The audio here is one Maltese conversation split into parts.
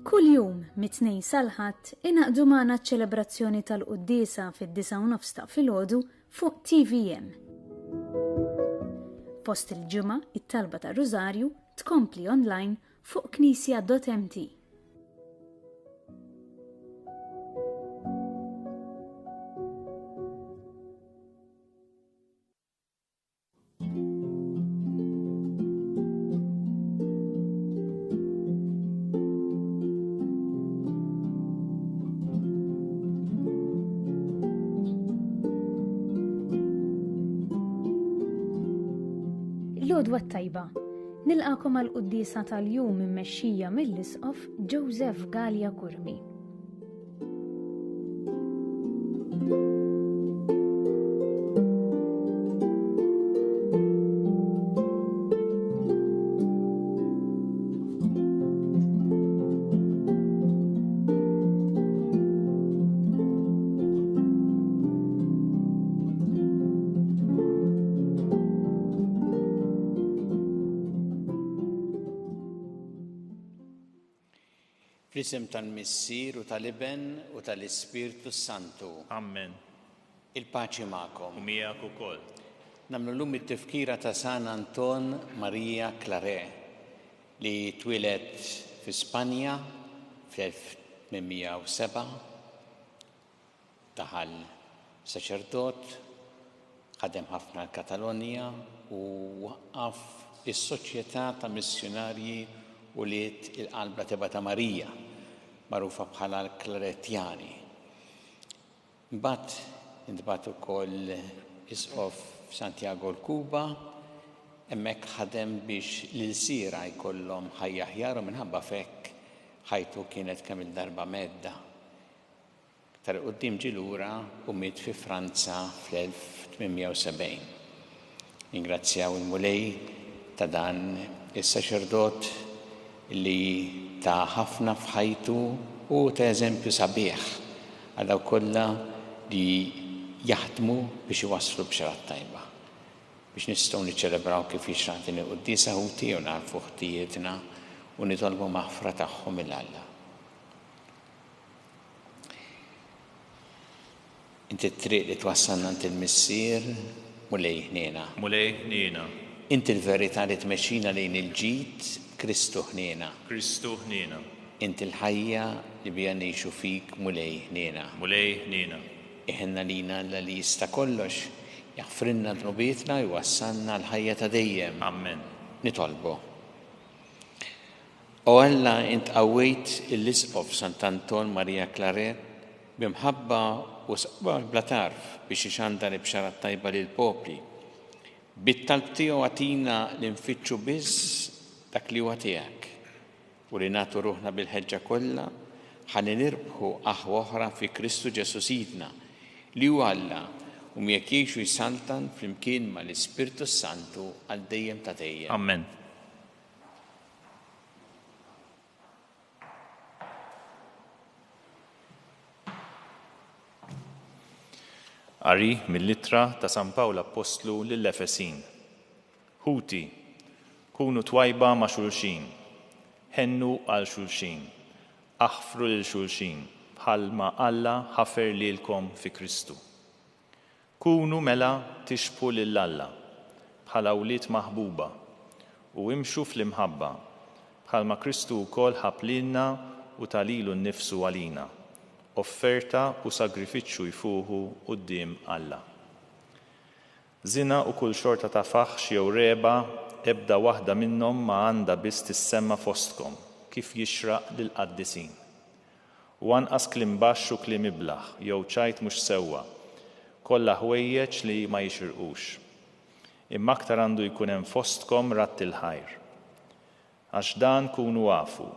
Kull jum mit-2 sal-Ħadd inaqdu magħna ċ-ċelebrazzjoni tal-Quddiesa fid-9:30 ta' filgħodu fuq TVM. Post il-ġimgħa it-talba tar-Rużarju tkompli online fuq knisja.mt. L-għodwa tajba, nilqakom għal-Quddiesa tal-jum immexxija mill-Isqof Joseph Gallia Kurmi. Fl-isem tal-Missier u tal-Iben u tal-Ispirtu Santu. Amen. Il-paċi magħkom. U miegħek ukoll. Nagħmlu llum it-tifkira ta' San Anton Maria Claret li twilet fi Spanja fl-1807. Daħal saċerdot, ħadem ħafna l-Katalonja u waqqaf is-soċjetà ta' missjonarji u liet il-qalba teba ta' Marija, magħrufa bħala l-Klaretjani. Mbagħad intbagħat ukoll Isqof Santiago l-Kuba, hemmhekk ħadem biex l-ilsiera jkollhom ħajja aħjar u minħabba f'hekk ħajtu kienet kemm il-darba medda. Tar quddiem ġie lura u miet fi Franza fl-1870. Ingrazzjaw il-mulej ta' dan is-saċerdot li ta' ħafna f'ħajtu u ta' eżempju sabiħ għal kollha li jaħdmu biex iwasslu b'xarat tajba. Biex nistgħu niċċelebraw kif jixraqtin il-Quddiesa ħuti u narfu ħtijietna u nitolbu maħfra tagħhom il-Alla. Inti t-triq li twassalna int il-Missier mulej ħniena. Mulej ħniena. Inti l-verità li tmexxina lejn il-ġid Kristu ħniena. Kristu ħniena. Inti l-ħajja li bija ngħixu fik mulej ħniena. Mulej ħniena. Iħenna lina li jista' kollox, jaħfrinna dnubietna u wassalna l-ħajja ta' dejjem. Amen. Nitolbu. O Alla int qawwejt l-Isqof Sant'Anton Maria Claret bimħabba u saqba bla tarf biex ixandar b'xarat tajba lil popli. Bit-talb tiegħu għatina li nfittxu biss dak li huwa tiegħek u li nagħtu ruħna bil-ħeġġa kollha ħalli nirbħu aħwa oħra fi Kristu Ġesu Sidna li huwa Alla u miegħek jgħixu jsaltan flimkien mal-Ispirtu Santu għal dejjem ta' dejjem. Amen. Qari mill-littra ta' San Pawl Apostlu lill-Efesin. Ħuti, kunu twajba ma' xulxin, ħennu għal xulxin, aħfru lil xulxin, bħalma Alla ħafer lilkom fi Kristu. Kunu mela tixbħu lil Alla, bħala awliet maħbuba, u imxu fl-imħabba, bħalma Kristu wkoll ħab lilna u talilu nnifsu għalina, offerta u sagrifiċċju jfuħu quddiem Alla. Zina u kull xorta ta' faħx jew reba ebda waħda minnhom ma għandha biss tissemma fostkom kif jixraq lill-qaddisin. U anqas kliem baxx u kliem iblaħ jew ċajt mhux sewwa, kollha ħwejjeġ li ma jixirqux. Imma aktar għandu jkun hemm fostkom ratt il-ħajr. Għax dan kunu għafu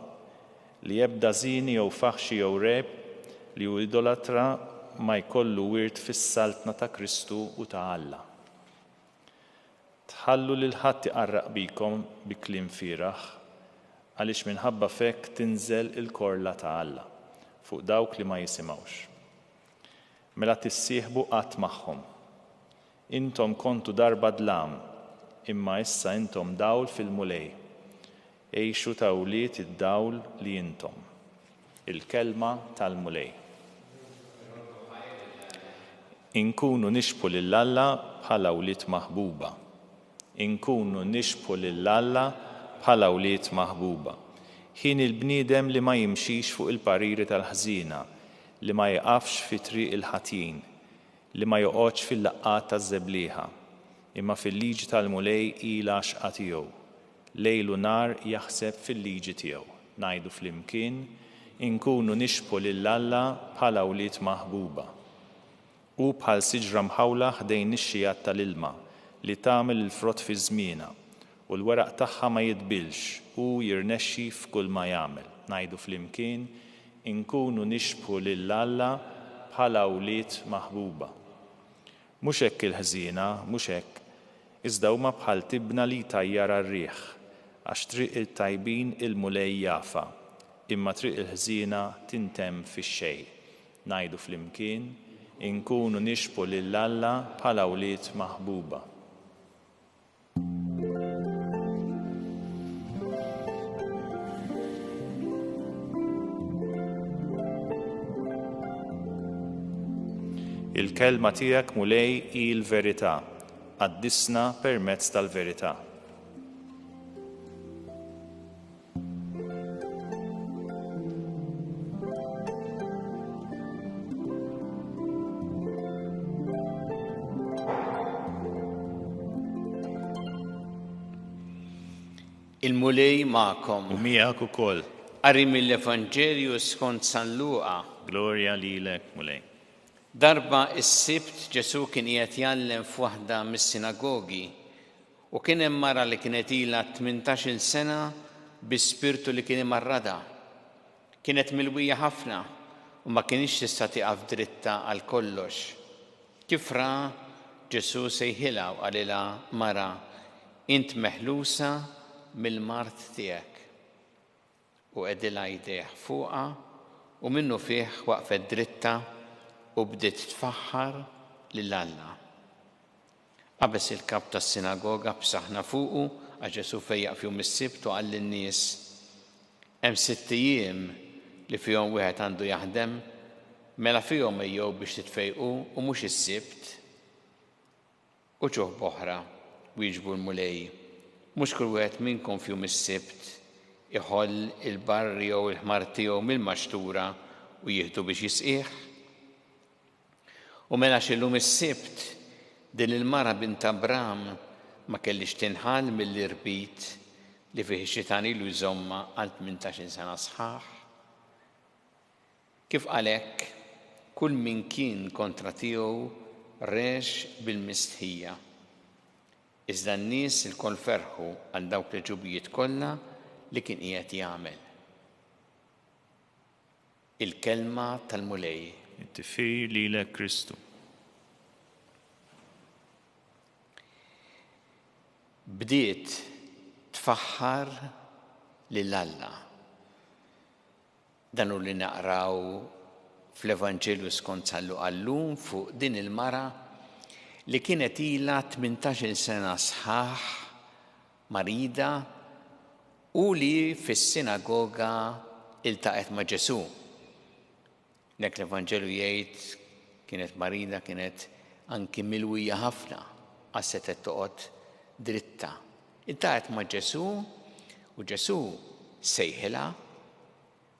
li ebda żini jew faħxi jew reb li hu idolatra ma jkollu wirt fis-saltna ta' Kristu u ta' Alla. Tħallu lil ħadd iqarraq bikom bi kliem fieraħ għaliex minħabba f'hekk tinżel il-korla ta' Alla fuq dawk li ma jisimgħux. Mela tissieħbu qatt magħhom. Intom kontu darba dlam, imma issa intom dawl fil-mulej. Ejxu ta' awliet id-dawl li intom. Il-kelma tal-mulej. Inkunu nixbu lill-Alla bħala wlied maħbuba. Inkunu nixbu lill-Alla bħala wlied maħbuba. Ħin il-bniedem li ma jimxix fuq il-pariri tal-ħżina, li ma jaqafx fi triq il-ħatjin, li ma joqgħodx fil-laqqat taż-żeblieħa, imma fil-liġi tal-mulej ilha għaxqa tiegħu. Lejlu nar jaħseb fil-liġi tiegħu. Ngħidu flimkien, inkunu nixbu lill-Alla bħala wlied maħbuba. U bħal siġra mħawla ħdejn ix-xijat tal-ilma li tagħmel il-frott fi żmienha u l-weraq tagħha ma jitbilx u jirnexxi f'kull ma jagħmel. Ngħidu flimkien, inkunu nixbħu lill-Alla bħala wlied maħbuba. Mhux hekk il-ħżiena, mhux hekk, iżda huma bħal tibna li tajjara r-riħ, għax triq il-tajbin il-mulej jafa, imma triq il-ħżiena tintemm fix-xejn. Ngħidu flimkien, inkunu nixbħu lill-Alla bħala wlied maħbuba. Il-kelma tiegħek mulej hi l-verità, għaddisna permezz tal-verità. Il-mulej magħkom. U miegħek ukoll. Qari mill-Evanġelju skont San Luqa. Glorja lilek, mulej. Darba is-sibt Ġesu kien qiegħed jgħallem f'waħda mis-sinagogi u kien hemm mara li kienet ilha 18-il sena bi spirtu li kien imarradha. Kienet milwija ħafna u ma kienx tista' tieqaf dritta għal kollox. Kif ra Ġesu sejħilha u qalilha mara, int meħlusa mill-mart tiegħek. U qegħdilha jdejh fuqha u minnu fih waqfet dritta u bdiet tfaħħar lill-Alla. Qabeż il-kap tas-sinagoga b'saħħna fuqu għax Ġesu fejjaq fihom is-sibt u qal lin-nies: hemm 6 ijiem li fihom wieħed għandu jaħdem, mela fihom ejjew biex titfejqu u mhux is-sibt. U ġuh b'oħra wieġbu l-mulej: mhux kull wieħed minnkom fihom is-sibt iħoll il-barr jew il-ħmar tiegħu mill-maxtura u jieħdu biex jisqih. U mela xillum is-sibt din il-mara bint Abraham ma kellix tinħall mill-irbit li fih ix-xitan ilu jżomma għal 18 sena sħaħ. Kif għalhekk kull min kien kontra tiegħu rex bil-mistħija. Iżda n-nies ilkoll ferħu għal dawk il-ġubijiet kollha li kien qiegħed jagħmel. Il-kelma tal-mulej. It-tifir lilek Kristu. Bdiet tfaħħar lill-Alla. Dan hu li naqraw fl-Evanġelju skont San Luqa llum fuq din il-mara li kienet ilha 18 sena sħaħ marida u li fis-sinagoga iltaqet ma' Ġesu. Nek l-Evanġelju jgħid kienet marida, kienet anki milwija ħafna għax setet toqgħod dritta. Iltaqet ma' Ġesu u Ġesu sejħilha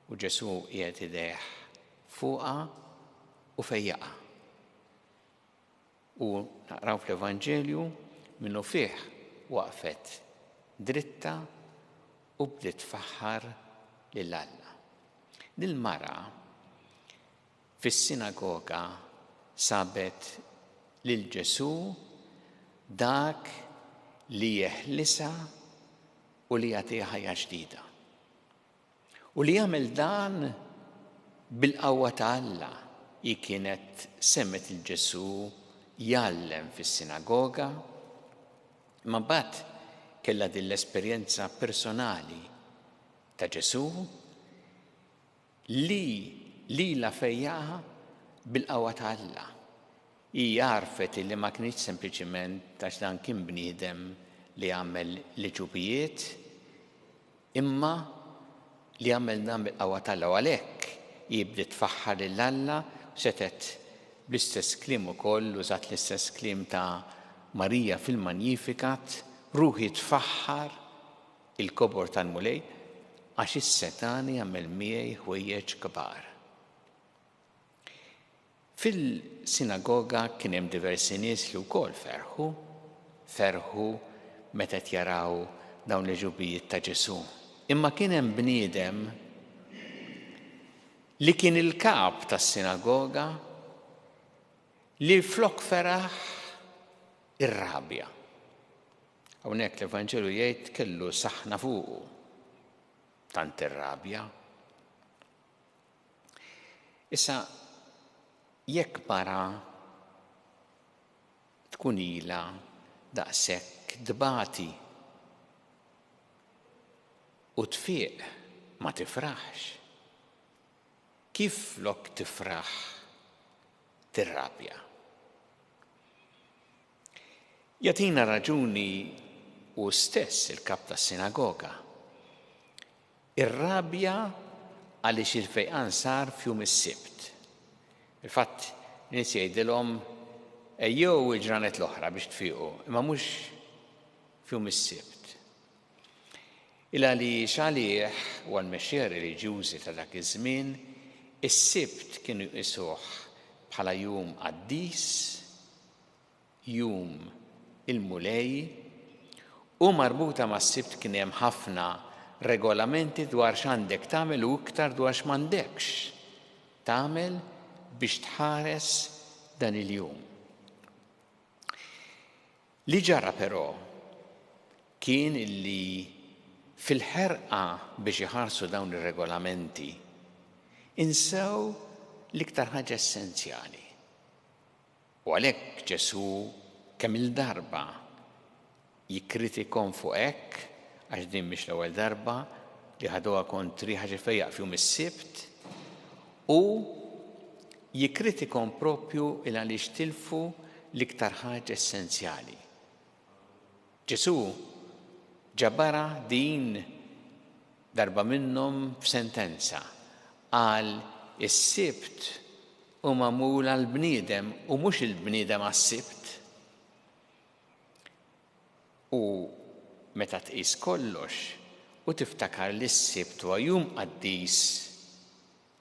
u Ġesu qiegħed idejh fuqha u fejjaqa. U naqraw fl-Evanġelju minnu fih waqfet dritta u bdiet tfaħħar lill-Alla. Dil-mara fis-sinagoga sabet lil Ġesu dak li jeħlisha u li jagħtiha ħajja ġdida. U li jagħmel dan bil-qawwa ta' Alla. Hi kienet semmet il-Ġesu jgħallem fis-sinagoga, ma mbagħad kellha din l-esperjenza personali ta' Ġesu li la fejjaha bil-qawwa ta' Alla. Hi għarfet li ma kienx sempliċiment għax dan kien bniedem li jagħmel liġubijiet, imma li jagħmel dan bil-qawwa ta' Alla. Għalhekk jibdi tfaħħar lill-Alla, setet bl-istess kliem ukoll użat l-istess kliem ta' Marija fil-Magnificat, ruħi tfaħħar il-kobor tal-mulej għax is-Setan jagħmel miegħi ħwejjeġ kbar. Fil-sinagoga kien hemm diversi nies li wkoll ferħu meta jaraw dawn l-ġubijiet ta' Ġesu. Imma kien hemm bniedem li kien il-kap tas-sinagoga li flok feraħ ir-rabja. Hawnhekk l-Evanġelu jgħid kellu saħna fuqu tant ir-rabja. Issa jekk mara tkun ilha daqshekk dbati u tfieq ma tifraħx, kif flok tifraħ tirrabja? Jatina raġuni u stess il-kap tas-sinagoga. Ir-rabja għaliex il-fejqan sar f'jum is-sibt. Il-fatt nies jgħidilhom ejjew il-ġranet l-oħra biex tfiequ, imma mhux f'jum is-sibt. Għaliex għalih u għall-mexxier reliġjużi ta' dak iż-żmien, is-sibt kienu jqisuh bħala jum qaddis, jum il-mulej, u marbuta mas-sibt kien hemm ħafna regolamenti dwar x'għandek tagħmel u iktar dwar x'm'għandekx tagħmel biex tħares dan il-jum. Li ġara però kien illi fil-ħerqa biex iħarsu dawn ir-regolamenti insew l-iktar ħaġa essenzjali. U għalhekk Ġesu kemm il-darba jikkritikhom fuq hekk, għax din mhix l-ewwel darba li ħaduha kontri ħaġa fejjaq f'jum is-sibt, u jikkritikhom proprju il għaliex tilfu l-iktar ħaġa essenzjali. Ġesu ġabara din darba minnhom f'sentenza qal is-sibt u magħmul għall-bniedem u mhux il-bniedem għas-sibt. U meta tqis kollox u tiftakar li s-sibt huwa jum qaddis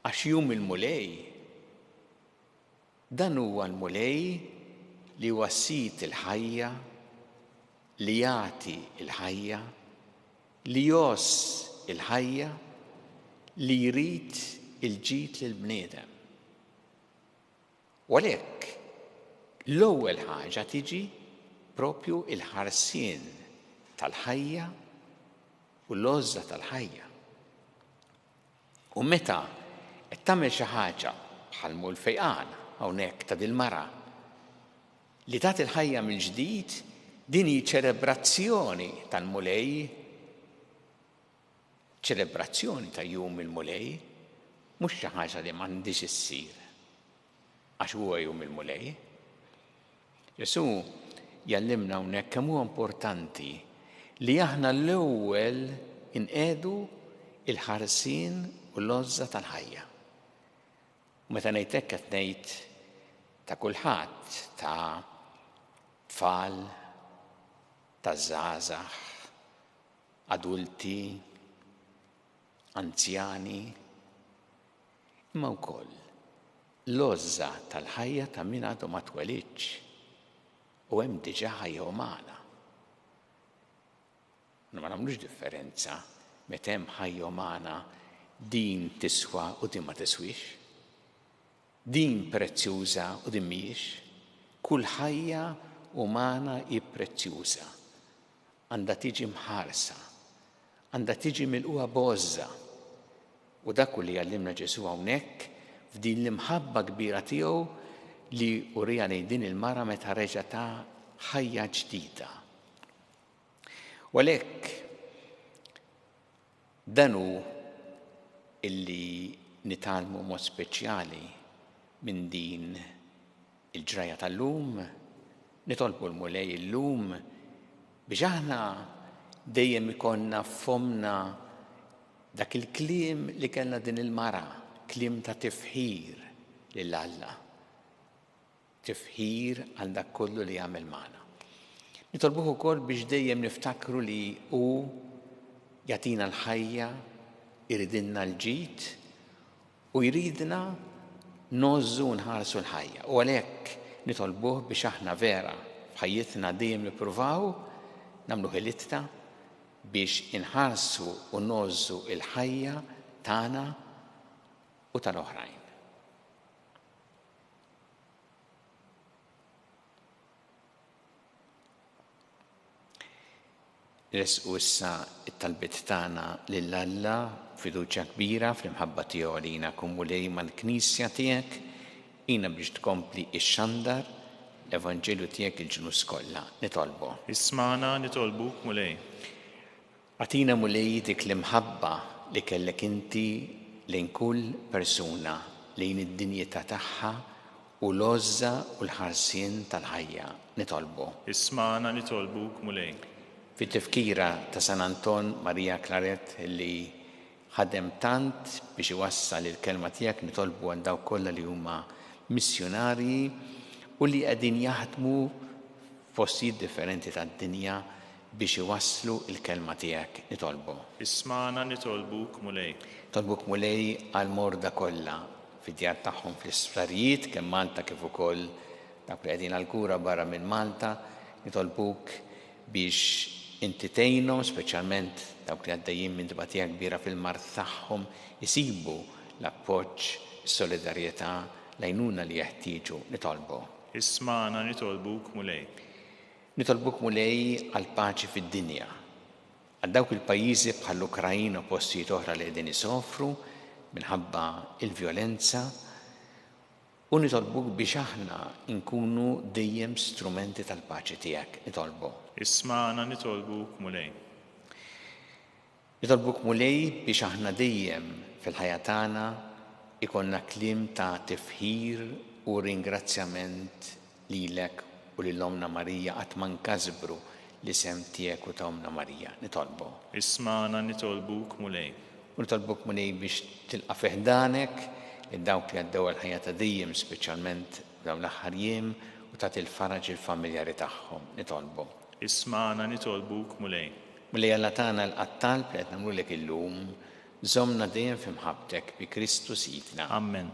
għax jum il-mulej, dan huwa l-mulej li huwa sit il-ħajja, li jagħti il-ħajja, li jos il-ħajja, li jrid il-ġid lill-bniedem. U għalhekk l-ewwel ħaġa tiġi propju il-ħarsien tal-ħajja u l-għożla tal-ħajja. U meta qed tagħmel xi ħaġa bħal l-fejqan hawnhekk ta' dil-mara li tagħti il-ħajja mill-ġdid, din hi ċelebrazzjoni tal-mulej, ċelebrazzjoni ta' jum il-mulej, mhux xi ħaġa li m'għandix issir għax huwa jum il-mulej. Ġesu jallimna hawnhekk kemm huwa importanti li aħna l-ewwel inqedu il-ħarsien u l-għożla tal-ħajja. U meta ngħid hekk qed ngħid ta' kulħadd, ta' tfal, ta' żgħażagħ, adulti, anzjani, imma wkoll l-għożla tal-ħajja ta' min għadu ma twelidx u hemm diġà ħajja umana. Ma nagħmlux differenza meta hemm ħajja umana din tiswa u din ma tiswix, din prezzjuża u din mhijiex. Kull ħajja umana hi prezzjuża, għandha tiġi mħarsa, għandha tiġi milquha b'għożla. U dak li għallimna Ġesu hawnhekk f'din l-imħabba kbira tiegħu li urija lejn din il-mara meta reġa' ta' ħajja ġdida. U għalhekk dan hu illi nitalmu mod speċjali minn din il-ġraja tal-lum, nitolbu l-mulej illum biex aħna dejjem ikonna f'fomna dak il-kliem li kellna din il-mara klim ta' tifħir lill-Alla. Tifħir għal dak kollu li jagħmel magħna. Nitolbuh ukoll biex dejjem niftakru li hu jagħtina l-ħajja, iridilna l-ġid u jridna nożżu nħarsu l-ħajja. U għalhekk nitolbuh biex aħna vera f'ħajjitna dejjem nippruvaw nagħmlu ħilitna biex inħarsu u nożżu l-ħajja tagħna u tal-oħrajn. Resqu issa it-talbiet tagħna lill-Alla fiduċja kbira fl-imħabba tiegħu għalina kumulej mal-Knisja tiegħek jiena biex tkompli x-xandar l-Evanġelju tiegħek il-ġnus kollha. Nitolbu. Ismana nitolbuk mulej. Għatina mulej dik l-imħabba li kellek inti lejn kull persuna lejn id-dinjità tagħha u l-għożża u l-ħarsien tal-ħajja. Nitolbu. Ismana nitolbuk mulej. Fit-tifkira ta' San Anton Marija Claret li ħadem tant biex iwassal il-kelma tiegħek nitolbu għal dawk kollha li huma missjonarji u li qegħdin jaħdmu f'postijiet differenti tad-dinja biex iwasslu il-kelma tiegħek. Nitolbu. Ismana nitolbuk mulej. Nitolbuk mulej għal morda kollha fid-djar tagħhom fl-isptarijiet kemm Malta kif ukoll dawk li qegħdin għall-kura barra minn Malta. Nitolbuk biex inti tgħinhom speċjalment dawk li għaddejjin minn tbatija kbira fil-mart tagħhom isibu l-appoġġ, is-solidarjetà, l-għajnuna li jeħtieġu. Nitolbu. Ismana nitolbuk mulej. Nitolbuk mulej għal paċi fid-dinja. Għal dawk il-pajjiżi bħall-Ukrajina u postijiet oħra li qegħdin isofru minħabba il-vjolenza u nitolbuk biex aħna nkunu dejjem strumenti tal-paċi tiegħek. Nitolbu. Ismana nitolbuk mulej. Nitolbuk mulej biex aħna dejjem fil-ħajja tagħna ikonna kliem ta' tifħir u ringrazzjament lilek u lil Omna Marija qatt ma nkasbru l-isem tiegħek u ta' Omna Marija. Nitolbu. Ismana nitolbuk mulej. U nitolbuk mulej biex tilqa' fih ħdanek id-dawk li għaddew għal-ħajja ta' dejjem speċjalment dawn l-aħħar jiem u tagħti l-faraġ il-familjari tagħhom. Nitolbu. Ismana nitolbuk mulej. Mulej Alla tagħna l-qattal li qed nagħmlulek illum żommna dejjem f'imħabbtek bi Kristu Sidna. Amen.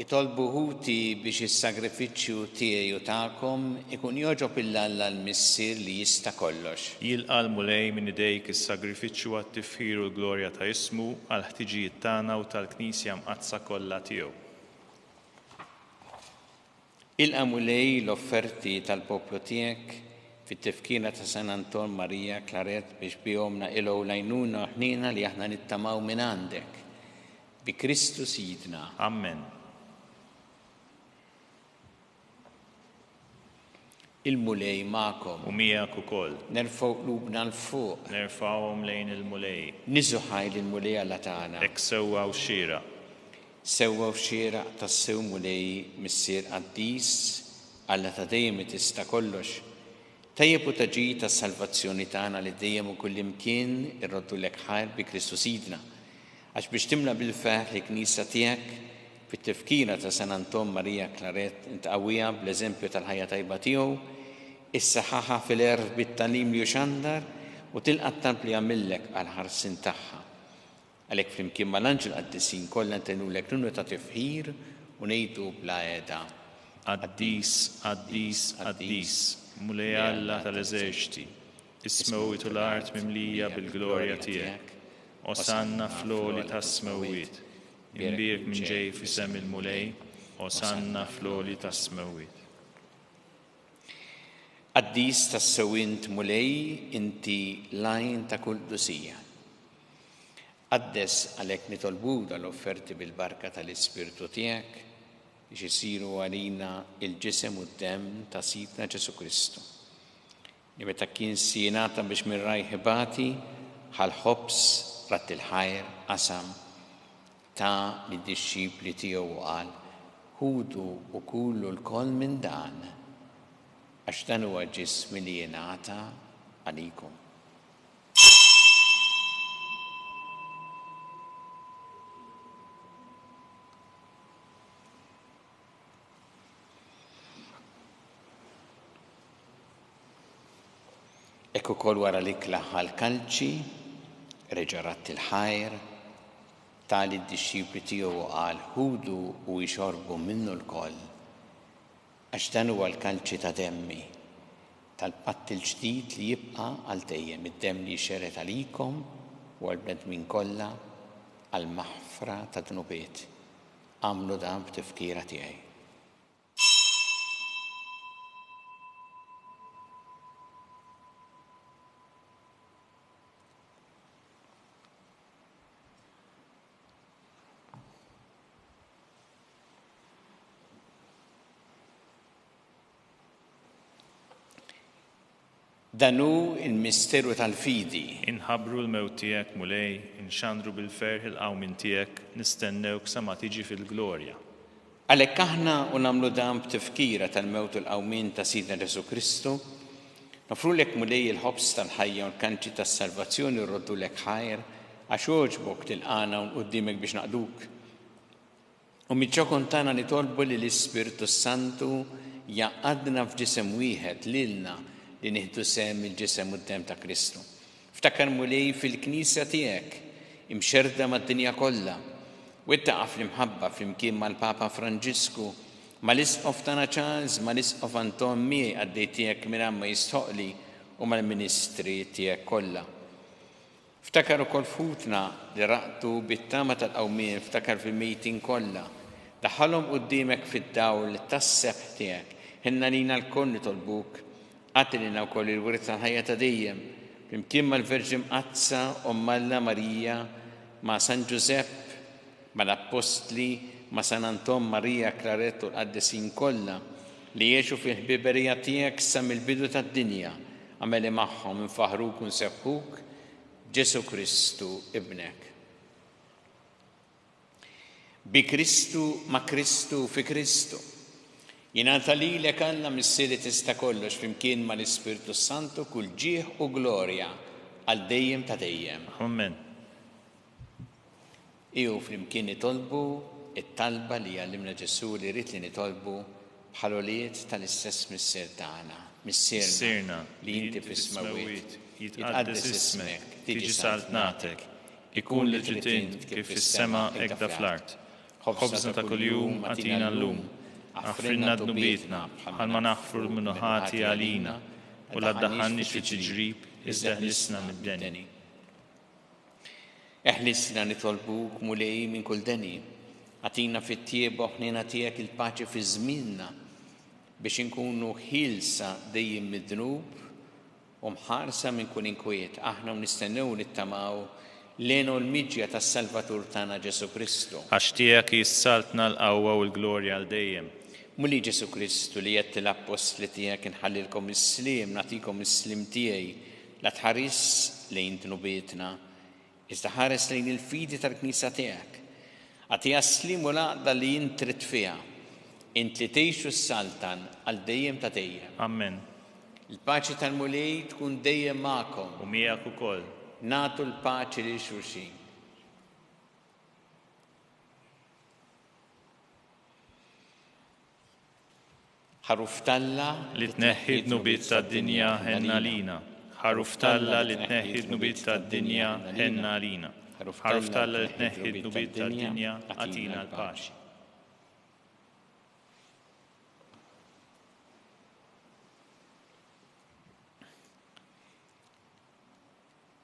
Itolbu ħuti biex is-sagrifiċċju tiegħi u tagħkom ikun jogħġob il-Alla l-Missier li jista' kollox. Jilqal mulej minn idejk is-sagrifiċċju għat-tifħir u l-glorja ta' ismu għal ħtiġijiet tagħna u tal-Knisja mqazza kollha tiegħu. Ilqa' mulej l-offerti tal-poplu tiegħek fit-tifkira ta' San Anton Marija Claret biex bihom naqilgħu l-għajnuna ħnina li aħna nittamaw minn għandek. Bi Kristu Sidna. Amen. Il-mulej ma'kom. U miegħek ukoll. Nerfgħu qlubna l-fuq. Nerfgħuhom lejn il-mulej. Niżu ħajl il-mulej Alla tagħna. Hekk sewwa u xira. Sewwa u xira tas-sew mulej Missier Qaddis Alla ta' dejjem tista' kollox. Tajjeb u taġi tas-salvazzjoni tagħna li dejjem u kullimkien irroddu lek ħajr bi Kristu Sidna. Għax biex timla bil-feħ li Knisja tiegħek fit-tifkira ta' San Anton Marija Claret intqawwija bl-eżempju tal-ħajja tajba tiegħu, issaħħaħa fil-erf bit-talim li xandar u tilqa' t-talb li jagħmillek għall-ħarsin tagħha. Għalhekk flimkien mal-anġel qaddisin kollha ntenulek nunu ta' tifħir u ngħidu bla għeda. Qaddis, qaddis, qaddis, mulej Alla tal-eżerċiti, is-smewwiet u l-art mimlija bil-glorja tiegħek. Osanna fl-għoli tas-smewwiet, imbierek minn ġej f'isem il-mulej, osanna fl-għoli tas-smewwiet. Qaddis tas-sewwint mulej inti lajn ta' kull dusija. Qaddes għalhekk nitolbu dal-offerti bil-barka tal-Ispirtu tiegħek biex isiru għalina il-ġisem u d-demm ta' Sidna Ġesu Kristu. Li meta kien sienata biex minn rajħibati ħal-ħobs rat il-ħajr qasam ta' lid-dixxipli tiegħu qal ħudu u kullu l-koll minn dan għax dan huwa ġismi li jingħata għalikom. Ekku kol wara li klaħħal kalċi, reġa' ratti l-ħajr, tali d-dixxipli tiegħu qal ħudu u jxorbu minnu l-koll. Għax dan huwa l-kalċi ta' demmi, tal-patt il-ġdid li jibqa' għal dejjem id-demm li jxerret għalikom u għall-bnedmin kollha għall-maħfra ta' dnubiet. Għamlu dan b'tifkira tiegħi. Danu il-misteru tal-fidi. Inħabru l-mewt tiegħek mulej, inxandru bil-ferħ il-qawmin tiegħek, nistennewk sa ma tiġi fil-glorja. Għalhekk aħna u nagħmlu dan b'tifkira tal-mewt u l-qawmin ta' Sidna Ġesu Kristu, nofrulek mulej il-ħobs tal-ħajja u l-kanċi tas-salvazzjoni rroddulek ħajr għax oġbok tilqana u qudiemek biex naqduk. U miċ-ċokon tagħna nitolbu li l-Ispirtu Santu jaqadna f'ġisem wieħed lilna li nieħdu sehem il-ġisem u d-demm ta' Kristu. Ftakar mulej fil-Knisja tiegħek imxerda mad-dinja kollha u ittaqa' fl-imħabba flimkien mal-Papa Franġisku, mal-Isqof tagħna Charles, mal-Isqof Anton miegħi għaddej tiegħek minn ma jistħoqli u mal-Ministri tiegħek kollha. Ftakar ukoll futna li raqtu bit-tama tal-qawmien, ftakar fil-mejtin kollha. Daħħalhom quddiemek fid-dawl tas-sebħ tiegħek. Ħinna lina l-koll nitolbuk għatilina wkoll il-wirt tal-ħajja ta' dejjem, flimkien mal-Verġi Mqazza Ommalla Marija, ma' San Giuseppe, mal-Apostli, ma' San Anton Marija Claret u l-qaddisin kollha li jgħixu fil-ħbiberija tiegħek sa mill-bidu tad-dinja, għameli magħhom infaħruk u nsebbħuk Ġesu Kristu ibnek. Bi Kristu, ma' Kristu, fi Kristu. Jingħata lilek Alla missieri tista' kollox flimkien mal-Ispirtu Santu kull ġieħ u glorja għal dejjem ta' dejjem. Amen. Iju flimkien nitolbu it-talba li għallimna Ġesu li rrid li nitolbu bħal-għoliet tal-istess missier tagħna. Missierna li inti fis-smawwiet jitqaddes ismek, tiġi saltnatek, ikun li trid kif fis-sema hekk fl-art. Ħobżna ta' kuljum għatina llum. Għafrinna d-nubietna, bħal ma naħfru l-minuħati għalina, u l-addaħannix fi ġrib, izdaħlisna mid-deni. Eħlisna nitolbuk mulej minn kull deni, għatina fit-tieba ħnina tiegħek il-paċi fi żmienna biex inkunu ħilsa dejjem mid-dnub u mħarsa minn kull inkwiet. Aħna nistennew nittamaw lenu l-miġja tas-Salvatur tagħna Ġesu Kristu. Għax tiegħek jissaltna l-qawwa u l-glorja għal dejjem. Mulli Ġesu Kristu li jett l-apostli tiegħek inħallilkom is-slim, nagħtikom is-slim tiegħi la tħares lejn dnubietna, iżda ħares lejn il-fidi tal-Knisja tiegħek. Għatiha slim u laqda li jint trid fiha, int li tgħixu s-saltan għal dejjem ta' dejjem. Amen. Il-paċi tal-mulej tkun dejjem magħkom. U miegħek ukoll. Nagħtu l-paċi lil xulxin. ħaruf talla li tneħħi d-nubiet tad-dinja ħenna lina. ħaruf talla li tneħħi d-nubiet tad-dinja ħenna lina. ħaruf talla li tneħħi d-nubiet tad-dinja atina l-paċi.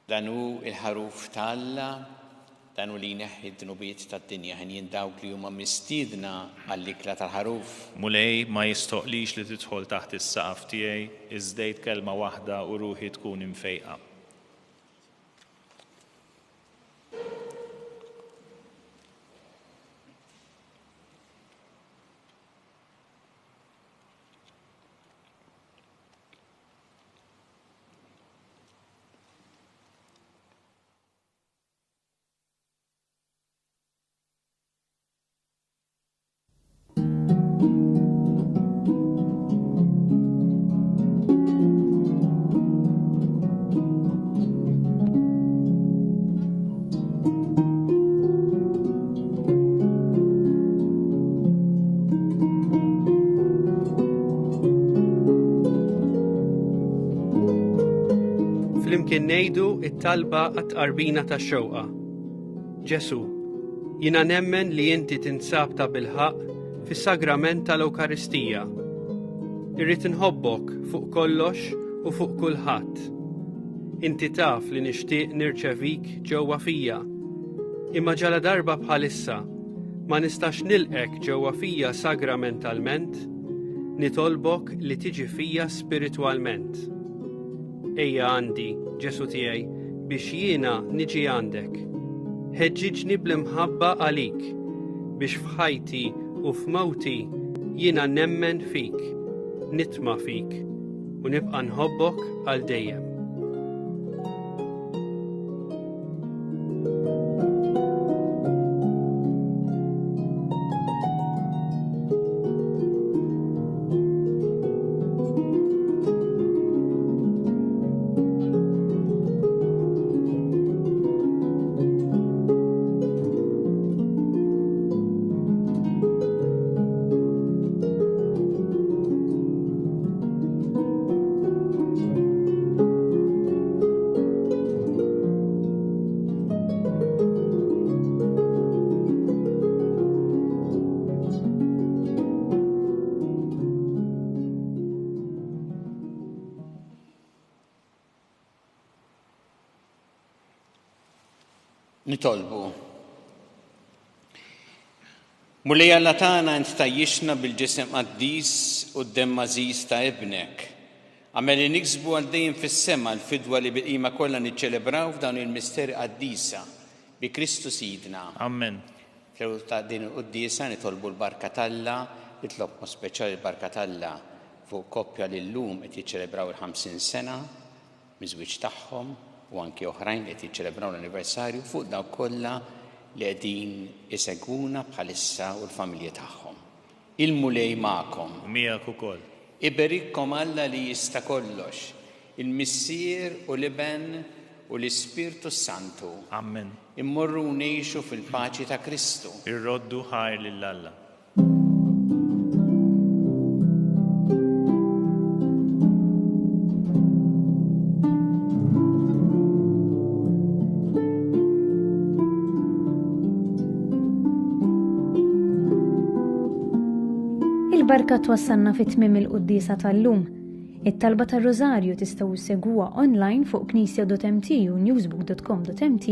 Danu il-ħaruf talla, danu li jneħħi d-nubiet tad-dinja ħin dawk li huma mistiedna għall-ikla tal-ħaruf. Mulej ma jistoqlix li tidħol taħt is-saqaf tiegħi, iżdejt kelma waħda u ruħi tkun imfejqa. Flimkien ngħidu it-talba għat-tqarbina tax-xewqa. Ġesu, jiena nemmen li inti tinsab ta' bilħaq fis-sagrament tal-Ewkaristija. Irrid inħobbok fuq kollox u fuq kulħadd. Inti taf li nixtieq nirċevik ġewwa fija. Imma ġala darba bħalissa ma nistax nilqek ġewwa fija sagramentalment, nitolbok li tiġi fija spiritwalment. Ejja għandi, Ġesu tiegħi, biex jiena niġi għandek. Ħeġġiġni bl-imħabba għalik, biex f'ħajti u f'mawti jiena nemmen fik, nitma' fik, u nibqa' nħobbok għal dejjem. Nitolbu. Mulej Alla tagħna int tajjixna bil-ġisem qaddis u d-demm għażiż ta' ibnek. Għamel li niksbu għal dejjem fis-sema l-fidwa li bil-qima kollha niċċelebraw f'dawn il-misteri qaddisa bi Kristu Sidna. Amen. Fl ta' din il-qudiesa nitolbu l-barka talla, nitlob speċjali l-barka talla fuq koppja li llum qed jiċċelebraw il-50 sena miż-żwieġ tagħhom u anki oħrajn qed jiċċelebraw l-anniversarju fuq dawk kollha li qegħdin isegwuna bħalissa u l-familji tagħhom. Il-mulej magħkom. Miegħek ukoll. Iberikkom Alla li jista' kollox, il-Missier u l-Iben u l-Ispirtu Santu. Amen. Immorru ngħixu fil-paċi ta' Kristu. Irroddu ħajr lil Alla. Il-barka twassalna fit-tmiem il-qudiesa tal-lum. It-talba tar-Rożarju tistgħu issegwuha online fuq knisja.mt u newsbook.com.mt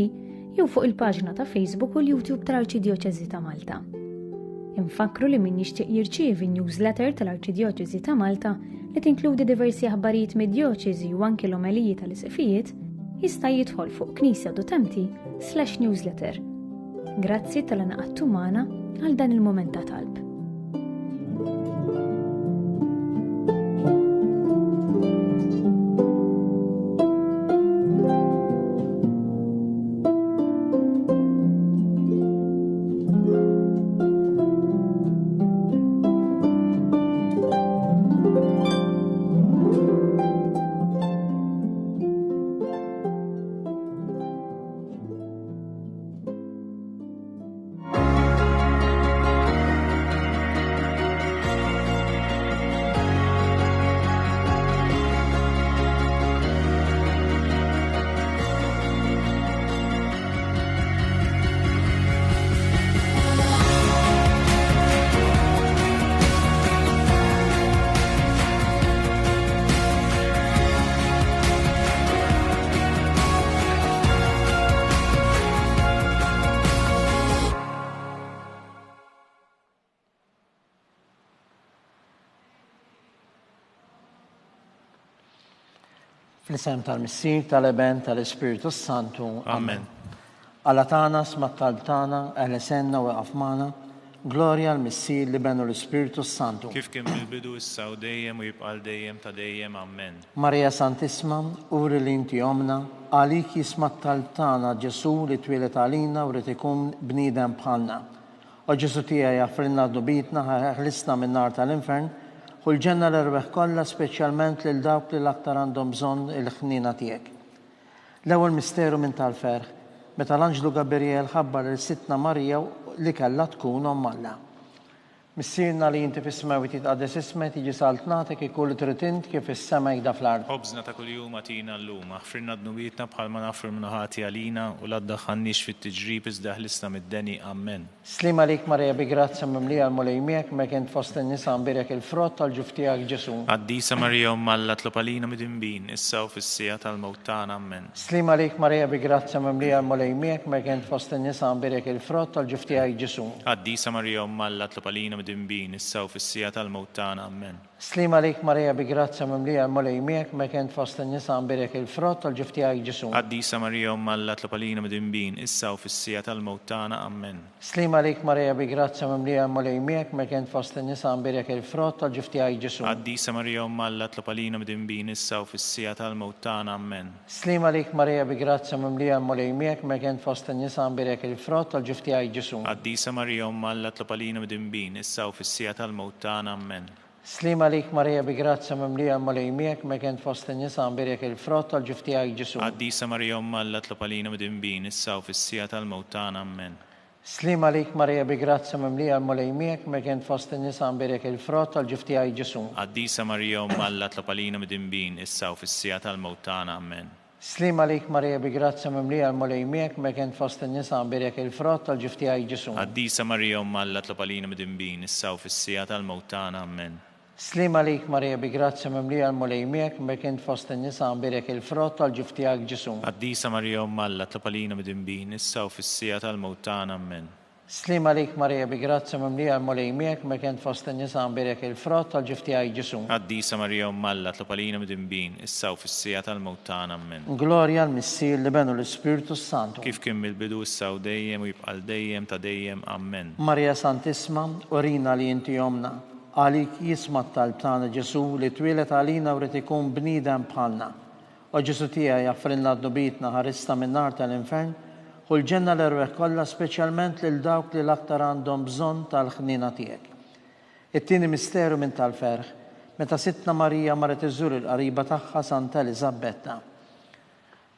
jew fuq il-paġna ta' Facebook u l-YouTube tal-Arċidjoċeżi ta' Malta. Infakru li min jixtieq jirċievi newsletter tal-Arċidjoċeżi ta' Malta li tinkludi diversi aħbarijiet mid-djoċeżi u anke l-omeliji tal-isqifijiet jista' jidħol fuq knisja.mt/newsletter. Grazzi tal-inqadtu magħna għal dan il-mument ta' talb. Fl-isem tal-Missier, tal-Eben, tal-Ispiritu Santu. Amen. Alla tana, smat tal-tana, eħlesenna u għafmana, Gloria l-Missier li benu l-Ispiritu Santu. Kif kien mill-bidu issa u dejjem u jibqal dejjem ta' dejjem. Amen. Maria Santisma, uri li inti omna, għalik jismat tal-tana Ġesu li twilet għalina u rrit ikun bnidem bħalna. U Ġesu tija jaffrinna d-dubitna, ħlisna minn nar tal-infern, u l-ġenna l-erbeħ kolla speċjalment lil dawk li l-aktar għandhom bżonn il-ħnina tiegħek. L-ewwel misteru minn tal-ferħ, meta l-Anġlu Gabriel ħabbar il-Sitna Marija li kellha tkun omm Alla. Missierna li inti fis-sema u titqaddes ismek, tiġi saltnatek ikun li trid int kif is-sema jgħida fl-ard. Ħobżna ta' kuljum atina llum, aħfirna d-nubietna bħalma nafru minnaħati għalina u la ddaħħalniex fit-tiġrib iżda ħlisna mid-deni. Amen. Slim għalik Marija bi grazzja mimlija l-mulejmiek mek int fost in-nisa mbirek il-frott tal-ġuf tiegħek Ġesu. Qaddisa Marija Umm Alla tlob għalina mid-inbin, issa u fis-sija tal-mewt tagħna. Amen. Slim għalik Marija bi grazzja mimlija l-mulejmiek mek int fost in-nisa mbirek il-frott tal-ġuf tiegħek Ġesu. Qaddisa Marija Umm Alla tlob għalina mid-inbin, issa u fis-sija tal-mewt tagħna. Amen. Slim għalik Marija bi grazzja mimlija l-mulejmiek mek int fost in-nisa mbirek il-frott tal-ġuf tiegħek Ġesu. Qaddisa Marija Umm Alla tlob għalina mid-inbin, issa u fis-sija tal-mewt tagħna. Amen. Slim għalik Marija bi grazzja mimlija l-mulejmiek mek int fost in-nisa mbirek il-frott tal-ġuf tiegħek Ġesu. Qaddisa Marija Umm Alla tlob għalina mid-inbin, issa u fis-sija tal-mewt tagħna. Amen. Slim għalik Marija bi grazzja mimlija l-mulejmiek mek int fost in-nisa mbirek il-frott tal-ġuf tiegħek Ġesu. Qaddisa Marija Umm Alla tlob għalina mid-inbin, issa u fis-sija tal-mewt tagħna. Amen. Slim għalik Marija bi grazzja mimlija l-mulejmiek mek int fost in-nisa mbirek il-frott tal-ġuf tiegħek Ġesu. Qaddisa Marija Umm Alla tlob għalina mid-inbin, issa u fis-sija tal-mewt tagħna. Amen. Slim għalik Marija bi grazzja mimlija l-mulejmiek mek int fost in-nisa mbirek il-frott tal-ġuf tiegħek Ġesu. Qaddisa Marija Umm Alla tlob għalina mid-inbin, issa u fis-sija tal-mewt tagħna. Amen. Slim għalik Marija bi grazzja mimlija l-mulejmiek mek int fost in-nisa mbirek il-frott tal-ġuf tiegħek Ġesu. Qaddisa Marija Umm Alla tlob għalina mid-inbin, issa u fis-sija tal-mewt tagħna. Amen. Slim għalik Marija bi grazzja mimlija l-mulejmiek mek int fost in-nisa mbirek il-frott tal-ġuf tiegħek Ġesu. Qaddisa Marija Umm Alla tlob għalina mid-inbin, issa u fis-sija tal-mewt tagħna. Amen. Slim għalik Marija bi grazzja mimlija l-mulejmiek mek int fost in-nisa mbirek il-frott tal-ġuf tiegħek Ġesu. Qaddisa Marija Umm Alla tlob għalina mid-inbin, issa u fis-sija tal-mewt tagħna. Amen. Gloria l-Missier li benu l-Ispiritu Santu. Kif kien mill-bidu issa u dejjem u jibqal dejjem ta' dejjem. Amen. Marija Santisma, urina li inti omna, għalik jismat tal-tana Ġesu li twilet għalina u rrit ikun bnidem bħalna. U Ġesu tija jaffrinna d-nubitna ħarista minn nar tal-infern, u l-ġenna l-erweħ kolla speċjalment lil dawk li l-aktar għandhom bżonn tal-ħnina tiegħek. It-tieni misteru minn tal-ferħ, meta Sitna Marija marret iżżur il-qariba tagħha Santa Elisabetta.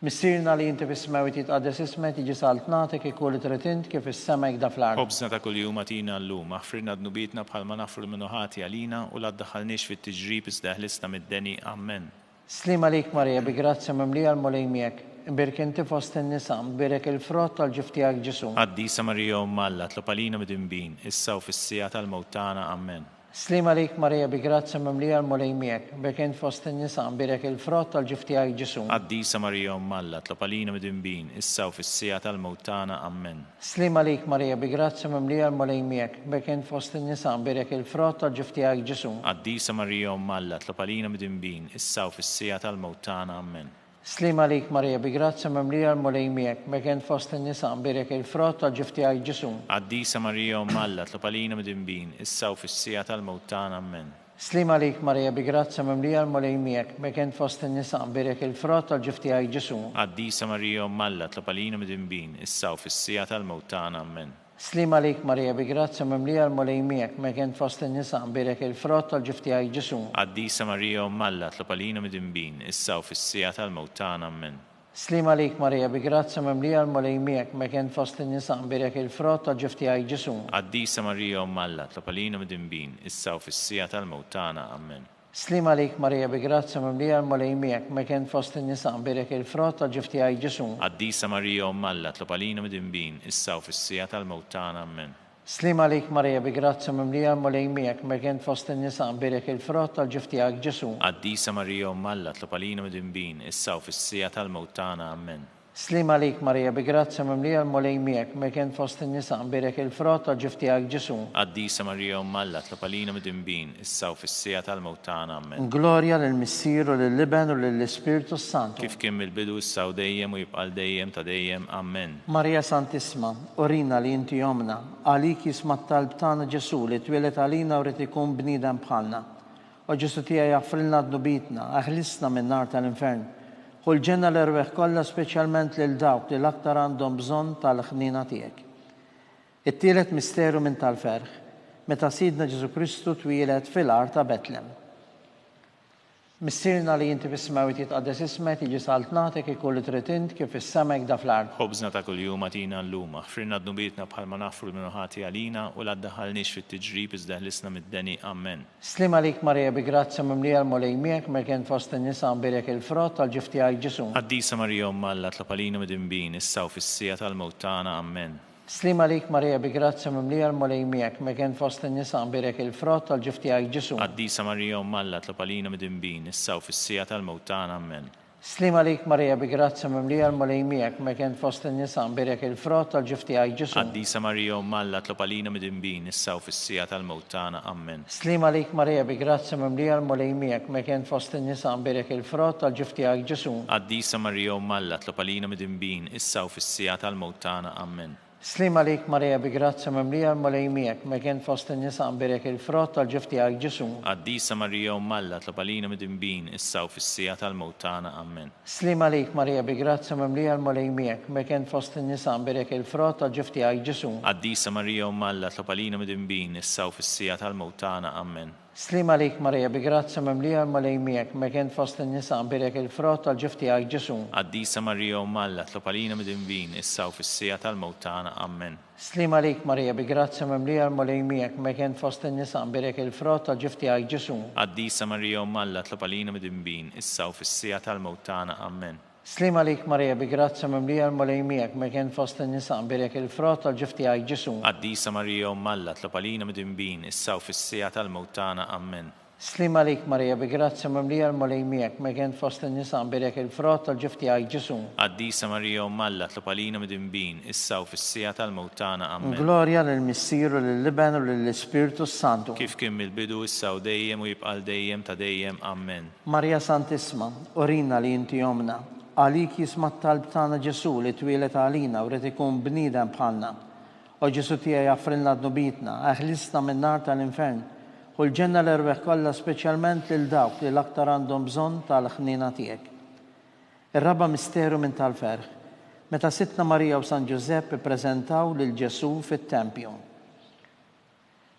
Missierna li inti fis-sema u titqaddes ismek, tiġi saltnatek ikun li trid int kif is-sema jgħida fl-ard. Ħobżna ta' kuljum atina llum, aħfirna d-nubietna bħalma nafru minnuħati għalina u la ddaħħalniex fit-tiġrib iżda ħlisna mid-deni. Amen. Slim għalik Marija bi grazzja mimlija l-mulejmiek, imbirek inti fost in-nisa, imbirek il-frott tal-ġuf tiegħek Ġesu. Qaddisa Marija Umm Alla tlob għalina mid-inbin, issa u fis-sija tal-mewt tagħna. Amen. Slim għalik Marija bi grazzja mimlija l-mulejmiek, imbirek inti fost in-nisa, imbirek il-frott tal-ġuf tiegħek Ġesu. Qaddisa Marija Umm Alla tlob għalina mid-inbin, issa u fis-sija tal-mewt tagħna. Amen. Slim għalik Marija bi grazzja mimlija l-mulejmiek, imbirek inti fost in-nisa, imbirek il-frott tal-ġuf tiegħek Ġesu. Qaddisa Marija Umm Alla tlob għalina mid-inbin, issa u fis-sija tal-mewt tagħna. Amen. Slim għalik Marija bi grazzja mimlija l-mulejmiek, mek int fost in-nisa, imbirek il-frott tal-ġuf tiegħek Ġesu. Qaddisa Marija Umm Alla tlob għalina mid-inbin, issa u fis-sija tal-mewt tagħna. Amen. Slim għalik Marija bi grazzja mimlija l-mulejmiek, mek int fost in-nisa, imbirek il-frott tal-ġuf tiegħek Ġesu. Qaddisa Marija Umm Alla tlob għalina mid-inbin, issa u fis-sija tal-mewt tagħna. Amen. Slim għalik Marija bi grazzja mimlija l-mulejmiek, mek int fost in-nisa, imbirek il-frott tal-ġuf tiegħek Ġesu. Qaddisa Marija Umm Alla tlob għalina mid-inbin, issa u fis-sija tal-mewt tagħna. Amen. Slim għalik Marija bi grazzja mimlija l-mulejmiek, mek int fost in-nisa, imbirek il-frott tal-ġuf tiegħek Ġesu. Qaddisa Marija Umm Alla tlob għalina mid-inbin, issa u fis-sija tal-mewt tagħna. Amen. Slim għalik Marija bi grazzja mimlija l-mulejmiek, mek int fost in-nisa, imbirek il-frott tal-ġuf tiegħek Ġesu. Qaddisa Marija Umm Alla tlob għalina mid-inbin, issa u fis-sija tal-mewt tagħna. Amen. Slim għalik Marija bi grazzja mimlija l-mulejmiek, mek int fost in-nisa, imbirek il-frott tal-ġuf tiegħek Ġesu. Qaddisa Marija Umm Alla tlob għalina mid-inbin, issa u fis-sija tal-mewt tagħna. Amen. Slima lik Marija bi grazzja mimlija l-mulej miegħek mekien fost in-nisa mbirek il-frott tal-ġif tiegħek Ġesu. Qaddisa Marija Ummalla tlopalina mid-dinbin, issa u fis-sija tal-mewt tagħna. Amen. Glorja lill-Missier u lill-Liben u lill-Ispiritu Santu. Kif kien mill-bidu issa u dejjem u jibqa' dejjem ta' dejjem. Amen. Marija Santisma, urina li inti jomna, għalik jisma' t-talb tagħna Ġesu li twilet għalina u rid ikun bniedem bħalna. U Ġesu tiegħi jaffrilna d-nubitna, aħlisna min-nar tal-infern. U l-ġenna l-erweħ kollha speċjalment lil dawk li l-aktar għandhom bżonn tal-ħnina tiegħek. It-tielet misteru minn tal-ferħ, meta Sidna Ġesu Kristu twieled fil-ar ta' Betlem. Missierna li inti fis-smawi titqaddes ismek jiġi saltnatek ikolli trid int kif is-semek da fl-ard. Ħobżna ta' kuljum għatina llum, aħfrilna d-nubietna bħalma naħfru l-minuħati għalina u l-addaħalniex fit-tiġrib iżda ħlisna mid-deni. Amen. Slima lik Marija bi grazzja mimlija l-mulej miegħek mekien fost in-nisa mbirek il-frott tal-ġif tiegħek Ġesu. Qaddisa Marija Ummalla tlopalina mid-dinbin, issa u fis-sija tal-mewt tagħna. Amen. Slima lik Marija bi grazzja mimlija l-mulej miegħek mekien fost in-nisa mbirek il-frott tal-ġif tiegħek Ġesu. Qaddisa Marija Ummalla tlopalina mid-dinbin, issa u fis-sija tal-mewt tagħna. Amen. Slima lik Marija bi grazzja mimlija l-mulej miegħek mekien fost in-nisa mbirek il-frott tal-ġif tiegħek Ġesu. Qaddisa Marija Ummalla tlopalina mid-dinbin, issa u fis-sija tal-mewt tagħna. Amen. Slima lik Marija bi grazzja mimlija l-mulej miegħek mekien fost in-nisa mbirek il-frott tal-ġif tiegħek Ġesu. Qaddisa Marija Ummalla tlopalina mid-dinbin, issa u fis-sija tal-mewt tagħna. Amen. Slima lik Marija bi grazzja mimlija l-mulej miegħek mekien fost in-nisa mbirek il-frott tal-ġif tiegħek Ġesu. Qaddisa Marija Ummalla tlopalina mid-dinbin, issa u fis-sija tal-mewt tagħna. Amen. Slima lik Marija bi grazzja mimlija l-mulej miegħek mekien fost in-nisa mbirek il-frott tal-ġif tiegħek Ġesu. Qaddisa Marija Ummalla tlopalina mid-dinbin, issa u fis-sija tal-mewt tagħna. Amen. Slima lik Marija bi grazzja mimlija l-mulej miegħek mekien fost in-nisa mbirek il-frott tal-ġif tiegħek Ġesu. Qaddisa Marija Ummalla tlopalina mid-dinbin, issa u fis-sija tal-mewt tagħna. Amen. Slima lik Marija bi grazzja mimlija l-mulej miegħek mekien fost in-nisa mbirek il-frott tal-ġif tiegħek Ġesu. Qaddisa Marija Ummalla tlopalina mid-dinbin, issa u fis-sija tal-mewt tagħna. Amen. Slima lik Marija bi grazzja mimlija l-mulej miegħek mekien fost in-nisa mbirek il-frott tal-ġif tiegħek Ġesu. Qaddisa Marija Ummalla tlopalina mid-dinbin, issa u fis-sija tal-mewt tagħna. Amen. Slima lik Marija bi grazzja mimlija l-mulej miegħek mekien fost in-nisa mbirek il-frott tal-ġif tiegħek Ġesu. Qaddisa Marija Ummalla tlopalina mid-dinbin, issa u fis-sija tal-mewt tagħna. Amen. Glorja lill-Missier u lill-Liben u lill-Ispiritu Santu. Kif kien mill-bidu issa u dejjem u jibqa' dejjem ta' dejjem. Amen. Marija Santisma, urina li inti jomna, għalik jisma' t-talb tagħna Ġesu li twieled għalina u rid ikun bniedem bħalna. U Ġesu tiegħi jaffrilna d-nubitna, aħlisna min-nar tal-infern. U l-ġenna l-erweħ kollha speċjalment lil dawk li l-aktar għandhom bżonn tal-ħnina tiegħek. Ir-raba' misteru minn tal-ferħ, meta Sittna Marija u San Ġusepp ippreżentaw lil Ġesu fit-Tempju.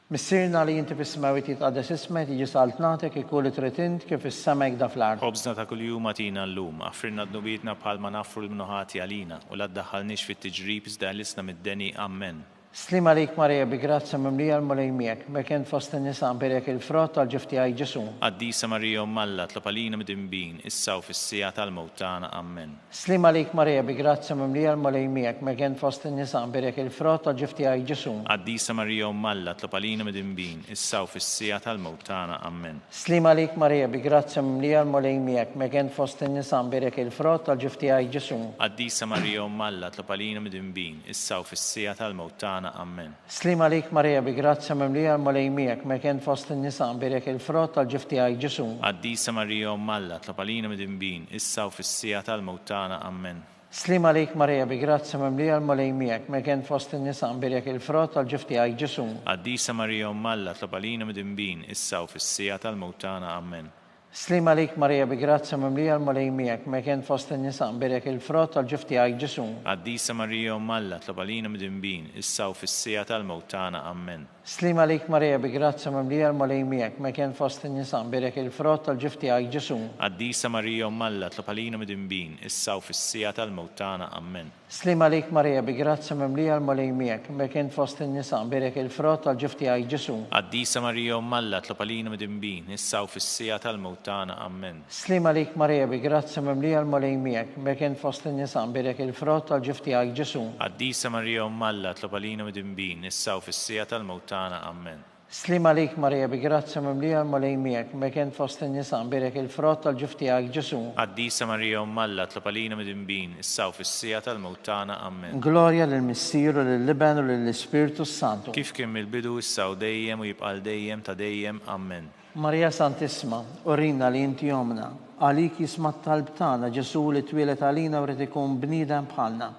Missierna li inti fis-smawi titqaddes ismek jiġi saltnatek ikolli trid int kif is-semek da fl-ard. Ħobżna ta' kuljum għatina llum, aħfrilna d-nubietna bħalma naħfru l-minuħati għalina u l-addaħħalniex fit-tiġrib iżda ħlisna mid-deni. Amen. Slima lik Marija bi grazzja mimlija l-mulej miegħek mekien fost in-nisa mbirek il-frott tal-ġif tiegħek Ġesu. Qaddisa Marija Ummalla tlopalina mid-dinbin, issa u fis-sija tal-mewt tagħna. Amen. Slima lik Marija bi grazzja mimlija l-mulej miegħek mekien fost in-nisa mbirek il-frott tal-ġif tiegħek Ġesu. Qaddisa Marija Ummalla tlopalina mid-dinbin, issa u fis-sija tal-mewt tagħna. Amen. Slima lik Marija bi grazzja mimlija l-mulej miegħek mekien fost in-nisa mbirek il-frott tal-ġif tiegħek Ġesu. Qaddisa Marija Ummalla tlopalina mid-dinbin, issa u fis-sija tal-mewt tagħna. Amen. Slima lik Marija bi grazzja mimlija l-mulej miegħek mekien fost in-nisa mbirek il-frott tal-ġif tiegħek Ġesu. Qaddisa Marija Ummalla tlopalina mid-dinbin, issa u fis-sija tal-mewt tagħna. Amen. Slima lik Marija bi grazzja mimlija l-mulej miegħek mekien fost in-nisa mbirek il-frott tal-ġif tiegħek Ġesu. Qaddisa Marija Ummalla tlopalina mid-dinbin, issa u fis-sija tal-mewt tagħna. Amen. Slima lik Marija bi grazzja mimlija l-mulej miegħek mekien fost in-nisa mbirek il-frott tal-ġif tiegħek Ġesu. Qaddisa Marija Ummalla tlopalina mid-dinbin, issa u fis-sija tal-mewt tagħna. Amen. Slima lik Marija bi grazzja mimlija l-mulej miegħek mekien fost in-nisa mbirek il-frott tal-ġif tiegħek Ġesu. Qaddisa Marija Ummalla tlopalina mid-dinbin, issa u fis-sija tal-mewt tagħna. Amen. Slima lik Marija bi grazzja mimlija l-mulej miegħek mekien fost in-nisa mbirek il-frott tal-ġif tiegħek Ġesu. Qaddisa Marija Ummalla tlopalina mid-dinbin, issa u fis-sija tal-mewt tagħna. Amen. Slima lik Marija bi grazzja mimlija l-mulej miegħek mekien fost in-nisa mbirek il-frott tal-ġif tiegħek Ġesu. Qaddisa Marija Ummalla tlopalina mid-dinbin, issa u fis-sija tal-mewt tagħna. Amen. Slima lik Marija bi grazzja mimlija l-mulej miegħek, mekent fost in-nisa nbirek il-frott tal-ġuf tiegħek Ġesu. Qaddisa Marija Ummalla tlopalina mid-imbin, issa u fis-sija tal-mewt tagħna. Amen. Glorja lill-Missieru, lill-Liben u lill-Ispiritu Santu. Kif kien mill-bidu issa u dejjem u jibqal dejjem ta' dejjem. Amen. Marija Santisma, urrina li inti jomna, għalik jisma t-talb tagħna Ġesu li twilet għalina u rrid ikun bniedem bħalna.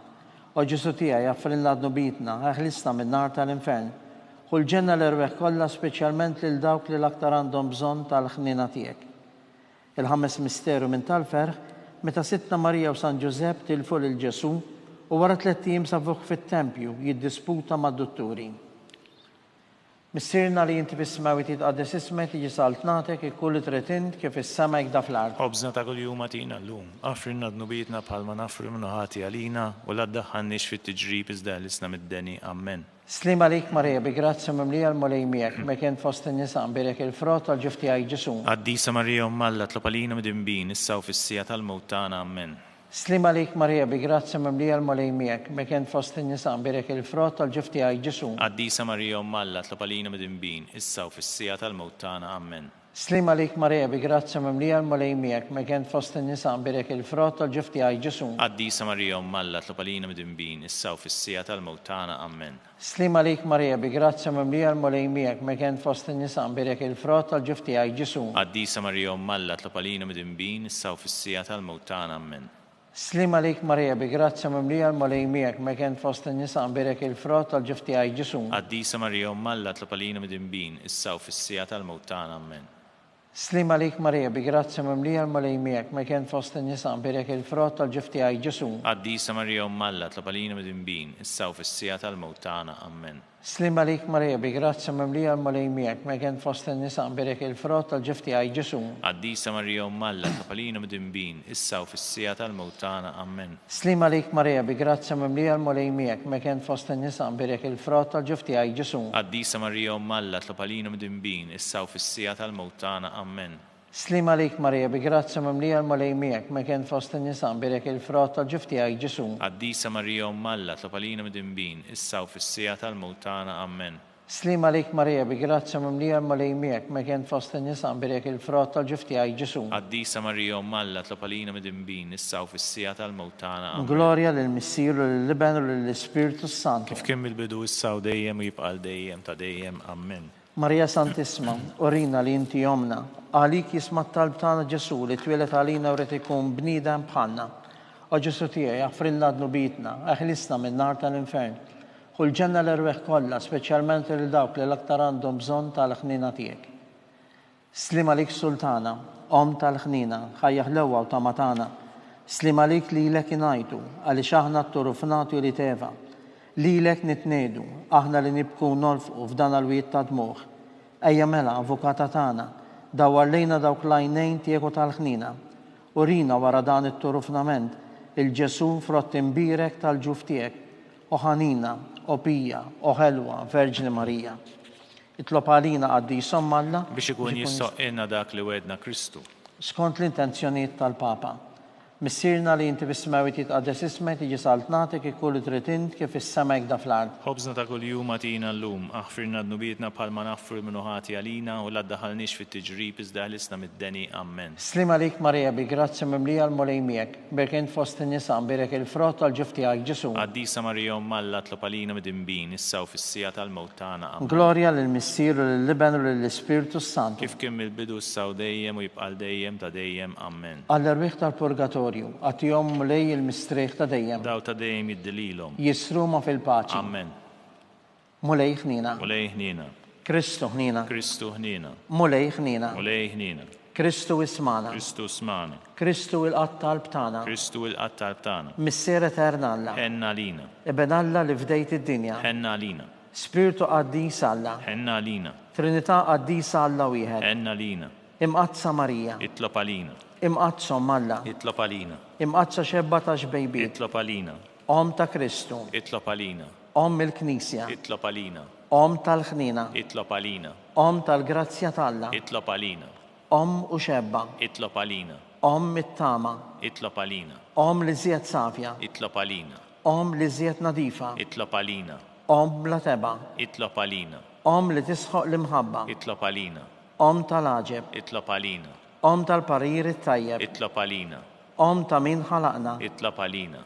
O Ġesu tiegħi jaffrilna d-nubitna, ħlisna min-nar tal-infern. Kull ġenna l-irweħ kollha speċjalment lil dawk li l-aktar għandhom bżonn tal-ħnina tiegħek. Il-ħames misteru minn tal-ferħ, meta Sittna Marija u San Ġusepp tilfu lil Ġesu u wara 3 ijiem safuh fit-tempju jiddisputa mad-dutturi. Missierna li inti fis-smawi titqaddes ismek tiġi saltnatek ikkulli trid int kif is-sema jekda fl-ard. Ħobżna ta' kuljum atina llum, affrinna d-nubitna bħalma nafru minnu ħati għalina u la ddaħħalniex fit-tiġrib iżda ħlisna mid-deni. Amen. Slim għalik Marija bi grazzja mimlija l-mulej miegħek, mekien fost in-nisa nbirek il-frott tal-ġuf tiegħek Ġesu. Qaddisa Marija Ummalla tlopalina mid-imbin, issa u fis-sija tal-mewt tagħna. Amen. Slim għalik Marija bi grazzja mimlija l-mulej miegħek, mekien fost in-nisa nbirek il-frott tal-ġuf tiegħek Ġesu. Qaddisa Marija Ummalla tlopalina mid-imbin, issa u fis-sija tal-mewt tagħna. Amen. Slim għalik Marija bi grazzja mimlija l-mulej miegħek, mekien fost in-nisa nbirek il-frott tal-ġuf tiegħek Ġesu. Qaddisa Marija Ummalla tlopalina mid-imbin, issa u fis-sija tal-mewt tagħna. Amen. Slim għalik Marija bi grazzja mimlija l-mulej miegħek, mekien fost in-nisa nbirek il-frott tal-ġuf tiegħek Ġesu. Qaddisa Marija Ummalla tlopalina mid-imbin, issa u fis-sija tal-mewt tagħna. Amen. Slim għalik Marija bi grazzja mimlija l-mulej miegħek, mekien fost in-nisa nbirek il-frott tal-ġuf tiegħek Ġesu. Qaddisa Marija Ummalla tlopalina mid-imbin, issa u fis-sija tal-mewt tagħna. Amen. Slim għalik Marija bi grazzja mimlija l-mulej miegħek, mekien fost in-nisa nbirek il-frott tal-ġuf tiegħek Ġesu. Qaddisa Marija Ummalla tlopalina mid-imbin, issa u fis-sija tal-mewt tagħna. Amen. Slim għalik Marija bi grazzja mimlija l-mulej miegħek, mekien fost in-nisa nbirek il-frott tal-ġuf tiegħek Ġesu. Qaddisa Marija Ummalla tlopalina mid-imbin, issa u fis-sija tal-mewt tagħna. Amen. Slim għalik Marija bi grazzja mimlija l-mulej miegħek, mekien fost in-nisa nbirek il-frott tal-ġuf tiegħek Ġesu. Qaddisa Marija Ummalla tlopalina mid-imbin, issa u fis-sija tal-mewt tagħna. Amen. Slim għalik Marija bi grazzja mimlija l-mulej miegħek, mekien fost in-nisa nbirek il-frott tal-ġuf tiegħek Ġesu. Qaddisa Marija Ummalla tlopalina mid-imbin, issa u fis-sija tal-mewt tagħna. Amen. Slim għalik Marija bi grazzja mimlija l-mulej miegħek, mekien fost in-nisa nbirek il-frott tal-ġuf tiegħek Ġesu. Qaddisa Marija Ummalla tlopalina mid-imbin, issa u fis-sija tal-mewt tagħna. Amen. Glorja lill-Missieru, lill-Liben u lill-Ispiritu Santu. Kif kien mill-bidu issa u dejjem u jibqal dejjem ta' dejjem. Amen. Marija Santisma, urrina li inti jomna, għalik jisma t-talb tagħna Ġesu li twilet għalina u rrid ikun bniedem bħalna. O Ġesu tiegħi jaffrilna d-nubitna, ħlisna min-nar tal-infern. Kull ġenna l-irweħ kollha, speċjalment lil dawk li l-aktar għandhom bżonn tal-ħnina tiegħek. Slim għalik Sultana, om tal-ħnina, ħajjaħ l-ewwa u ta' matana. Slim għalik li lek ingħajtu, għaliex aħna t-turufnatu li teva. Lilek nitnedu, aħna li nibku nolfqu f'dan għal-wiet ta' dmuħ. Ejja mela, avukata tagħna, dawar lejna dawk lajnejn tiegħu tal-ħnina. Urina wara dan it-turufnament il-Ġesu frott imbirek tal-ġuf tiegħek. O ħanina, o pija, o ħelwa, Verġni Marija. Itlob għalina qaddisom Alla biex ikun jissoqilna dak li wedna Kristu. Skont l-intenzjonijiet tal-Papa. Missierna li inti fis-smawi titqaddes ismek tiġi saltnatek ikkulli trid int kif is-sema jekda fl-ard. Ħobżna ta' kuljum atina llum, aħfirna d-nubitna bħalma nafru minnu ħati għalina u la ddaħħalniex fit-tiġrib iżda ħlisna mid-deni. Amen. Slim għalik Marija bi grazzja mimlija l-mulej miegħek, berkien fost in-nisa nbirek il-frott tal-ġuf tiegħek Ġesu. Qaddisa Marija Ummalla tlopalina mid-imbin, issa u fis-sija tal-mewt tagħna. Amen. Glorja lill-Missieru, lill-Liben u lill-Ispiritu Santu. Kif kien mill-bidu issa u dejjem u jibqal dejjem ta' dejjem. Amen. Għall-irwieħ tal-Purgatorju, għatihom mulej il-mistrieħ ta' dejjem. Daw ta' dejjem jiddililhom. Jisruma fil-paċi. Amen. Mulej ħnina. Mulej ħnina. Kristu ħnina. Kristu ħnina. Mulej ħnina. Mulej ħnina. Kristu ismana. Kristu smana. Kristu il-qattal btana. Kristu il-qattal btana. Missier eterna Alla. Ħenna lina. Eben Alla li fdejt id-dinja. Ħenna lina. Spiritu qaddis Alla. Ħenna lina. Trinità qaddisa Alla wieħed. Ħenna lina. Imqazza Marija. Itlob għalina. Imqazzhom Alla. Itlob għalina. Imqazza xebba ta' xbejbiet. Itlob għalina. Om ta' Kristu. Itlob għalina. Om il-Knisja. Itlob għalina. Om tal-ħnina. Itlob għalina. Om tal-grazzja t'Alla. Itlob għalina. Om u xebba. Itlob għalina. Om it-tama. Itlob għalina. Om li żjed safja. Itlob għalina. Om li żjed nadifa. Itlob għalina. bla teba, itlob għalina, li tisħoq l-imħabba, itlob għalina, tal-aġeb, itlob għalina, tal-parir it-tajjeb, itlob għalina, ta' min ħalaqna, itlob għalina,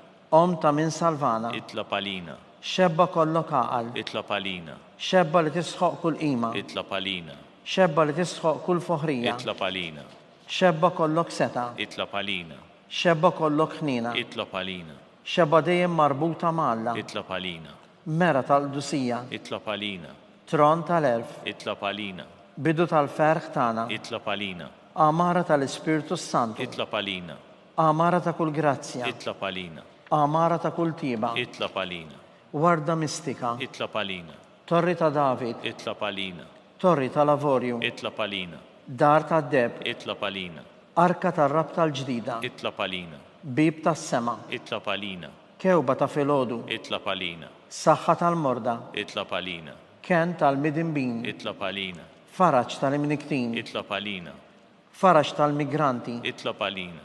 ta' min salvana, itlob għalina, xebba kollok għaqal, itlob għalina, xebba li tisħoq kull qima, itlob għalina, xebba li tisħoq kull foħrija, itlob għalina, xebba kollok seta, itlob għalina, xebba kollok ħnina, itlob għalina, xebba dejjem marbuta malla, itlob għalina, mera tal-qdusija, itlob għalina, tron tal-erf, itlob għalina, bidu tal-ferħ tagħna, itlob għalina, amara tal-Ispirtu Santu, itlob għalina, amara ta' kull grazzja, itlob għalina, amara ta' kull tiba, itlob għalina, warda mistika, itlob għalina, torri ta' David, itlob għalina, torri ta' Lavorju, itlob għalina, dar ta' Deb, itlob għalina, arka tar-rab tal-ġdida, itlob għalina, bib tas-sema, itlob għalina, kewba ta' filgħodu, itlob għalina, saħħa tal-morda, itlob għalina, ken tal-midinbin, itlob għalina, faraġ tal-imniktin, itlob għalina, faraġ tal-migranti, itlob għalina,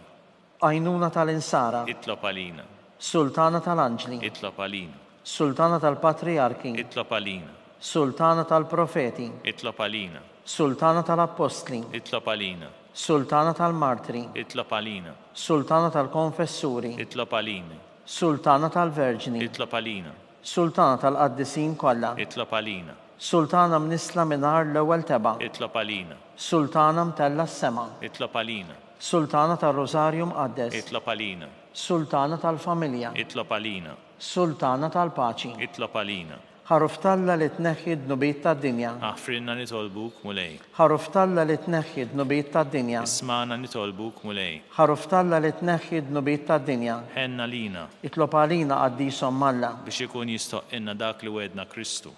għajnuna tal-insara, itlob għalina, sultana tal-anġli, itlob għalina, sultana tal-patriarki, itlob għalina, sultana tal-profeti, itlob għalina, sultana tal-apostli, itlob għalina, sultana tal-martri, itlob għalina, sultana tal-konfessuri, itlob għalina, sultana tal-verġni, itlob għalina, sultana tal-qaddisin kollha, itlob għalina, sultana mnisla minar l-ewwel teba, itlob għalina, sultana mtella s-sema, itlob għalina, sultana tal-Rosarju mqaddes, itlob għalina, sultana tal-familja, itlob għalina, sultana tal-paċi, itlob għalina, ħaruftalla li tneħħi d-nubiet tad-dinja, aħfrinna nitolbuk mulej, ħaruftalla li tneħħi d-nubiet tad-dinja, ismana nitolbuk mulej, ħaruftalla li tneħħi d-nubiet tad-dinja, ħenna lina itlob għalina qaddisom malla, biex ikun jistoqinna dak li wedna Kristu.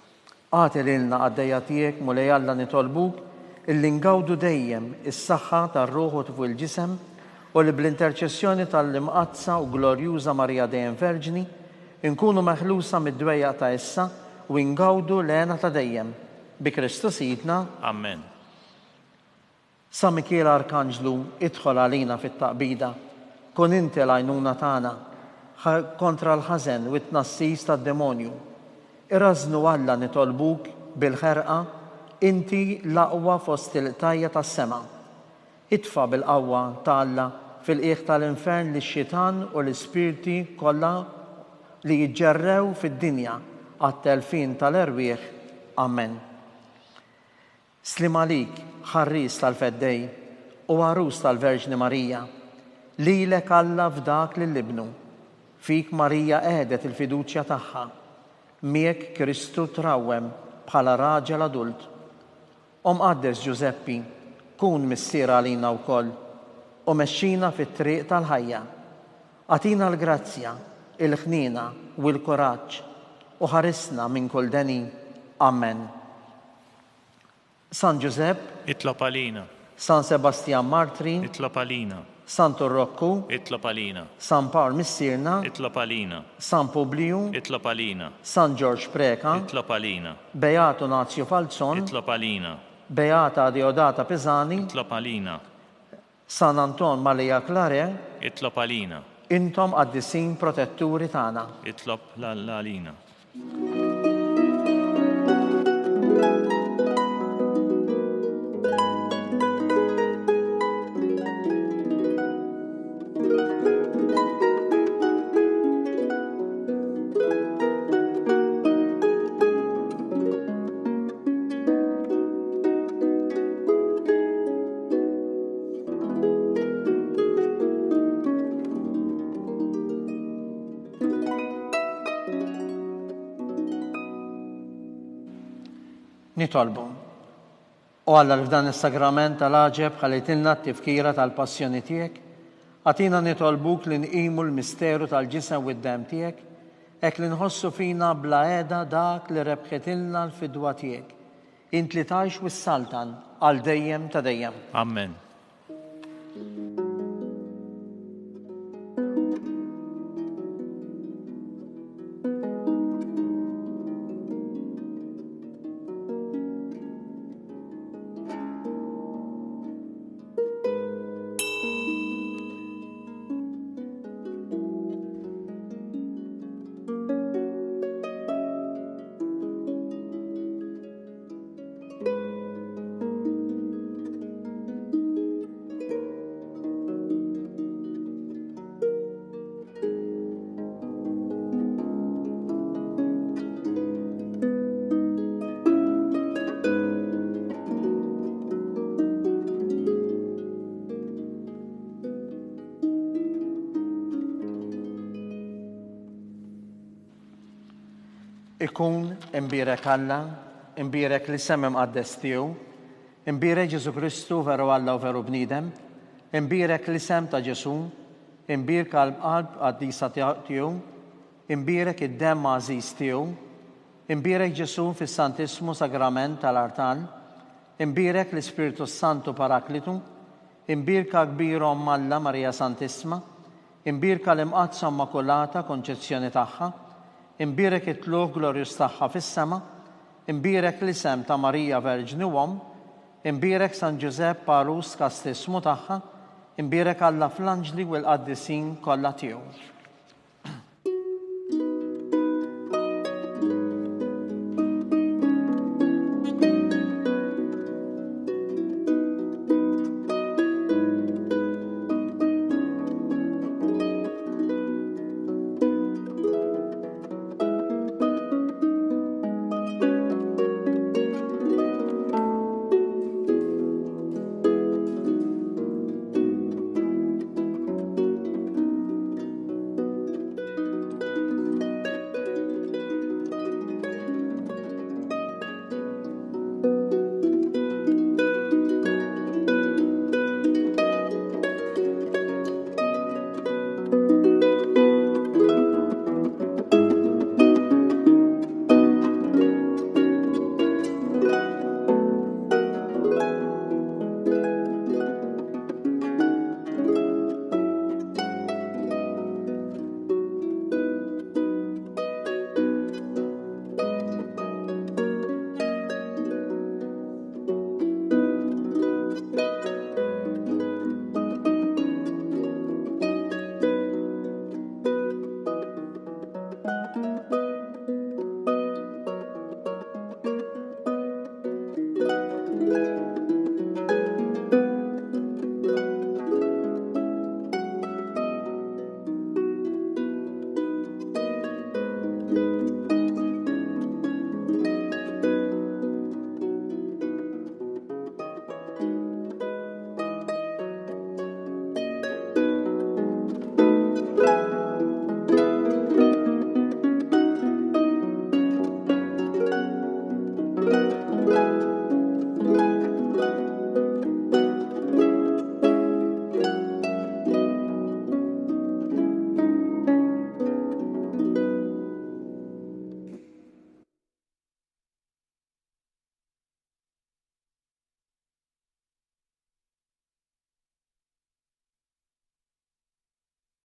għati lilna għaddejja tiegħek mulej Alla nitolbuk illi ngawdu dejjem is-saħħa tar-ruħ u fuq il-ġisem u li bl-interċessjoni tal-imqazza u glorjuża Marija dejjem Verġni inkunu meħlusa mid-dwejja ta' issa u ngawdu l-għena ta' dejjem bi Kristu Sidna. Amen. Sa Mikiel Arkanġlu idħol għalina fit-taqbida, kun inti l-għajnuna tagħna kontra l-ħażen u t-tnassis tad-demonju. Irrażnu Alla nitolbuk bil-ħerqa inti l-aqwa fost il-qtajja tas-sema. Itfa' bil-qawwa ta' Alla fil-qiegħ tal-infern lix-xitan u l-ispirti kollha li jiġġerrew fid-dinja għat-telfin tal-erwieħ. Amen. Slim għalik, ħarris tal-feddej u għarus tal-Verġni Marija, lilek Alla f'dak li l-ibnu, fik Marija għedet il-fiduċja tagħha, miegħek Kristu trawwem bħala raġel adult. Qaddes Giuseppi, kun missier għalina wkoll u mexxina fit-triq tal-ħajja. Għatina l-grazzja, il-ħnina u l-kuraġġ u ħarisna minn kull deni. Amen. San Giuseppe, itlob għalina, San Sebastian Martri, itlob għalina, San Turrokku, itlob għalina, San Paul Missirna, itlob għalina, San Publiu, itlob għalina, San George Preka, itlob għalina, Beato Nazio Falzon, itlob għalina, Beata Diodata Pisani, itlob għalina, San Anton Malia Clare, itlob għalina, intom qaddisin protetturi tagħna. itlob għalina. Nitolbu. U Alla li f'dan is-sagrament tal-aġeb ħallitilna t-tifkira tal-passjoni tiegħek, għatina nitolbuk li nqimu l-misteru tal-ġisem u d-dem tiegħek, hekk li nħossu fina bla qiegħda dak li rebħetilna l-fidwa tiegħek. Int li tgħix wis-saltan għal dejjem ta' dejjem. Amen. ikun imbirek Alla, imbirek li semmem għaddes tiegħu, imbirek Ġesu Kristu veru Alla u veru bniedem, imbirek li sem ta' Ġesu, imbirek qalb għaddisa tiegħu, imbirek id-dem għażiż tiegħu, imbirek Ġesu fis-Santismu Sagrament tal-Artal, imbirek l-Ispiritu Santu Paraklitu, imbirka kbira Alla Marija Santissima, imbirka l-imqazza Immakulata Konċezzjoni tagħha, imbirek it-tluq glorjus tagħha fis-sema, imbirek l-isem ta' Marija Verġni Uom, imbirek San Giuseppe Parus kastismu tagħha, imbirek Alla fl-anġli u l-qaddisin kollha tiegħu.